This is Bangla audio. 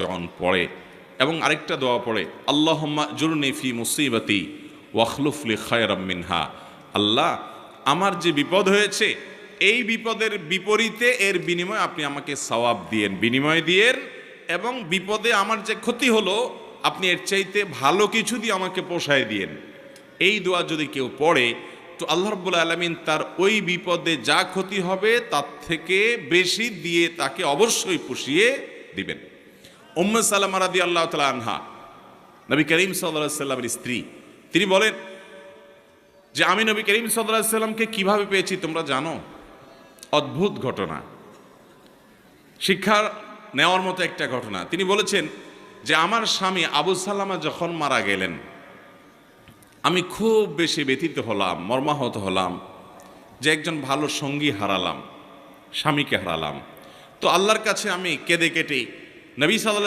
যখন পড়ে এবং আরেকটা দোয়া পড়ে আল্লাহুম্মা জুরনি ফি মুসিবাতি ওয়াখলুফ লি খায়রাম মিনহা, আল্লাহ আমার যে বিপদ হয়েছে এই বিপদের বিপরীতে এর বিনিময়ে আপনি আমাকে সওয়াব দিয়েন, বিনিময় দিয়েন, এবং বিপদে আমার যে ক্ষতি হলো আপনি এর চাইতে ভালো কিছু দিয়ে আমাকে পোষায় দিয়েন। এই দোয়া যদি কেউ পড়ে তো আল্লাহ রাব্বুল আলামিন তার ওই বিপদে যা ক্ষতি হবে তার থেকে বেশি দিয়ে তাকে অবশ্যই পুষিয়ে দিবেন। উম্মে সালামা রাদিয়াল্লাহু তাআলা আনহা, নবী করিম সাল্লাল্লাহু আলাইহি সাল্লামের স্ত্রী, তিনি বলেন যে আমি নবী করিম সাল্লাল্লাহু আলাইহি সাল্লামকে কিভাবে পেয়েছি তোমরা জানো? অদ্ভুত ঘটনা, শিক্ষা নেওয়ার মতো একটা ঘটনা। তিনি বলেছেন যে আমার স্বামী আবু সালামা যখন মারা গেলেন আমি খুব বেশি ব্যথিত হলাম, মর্মাহত হলাম যে একজন ভালো সঙ্গী হারালাম, স্বামীকে হারালাম। তো আল্লাহর কাছে আমি কেঁদে কেটে নবী সাল্লাল্লাহু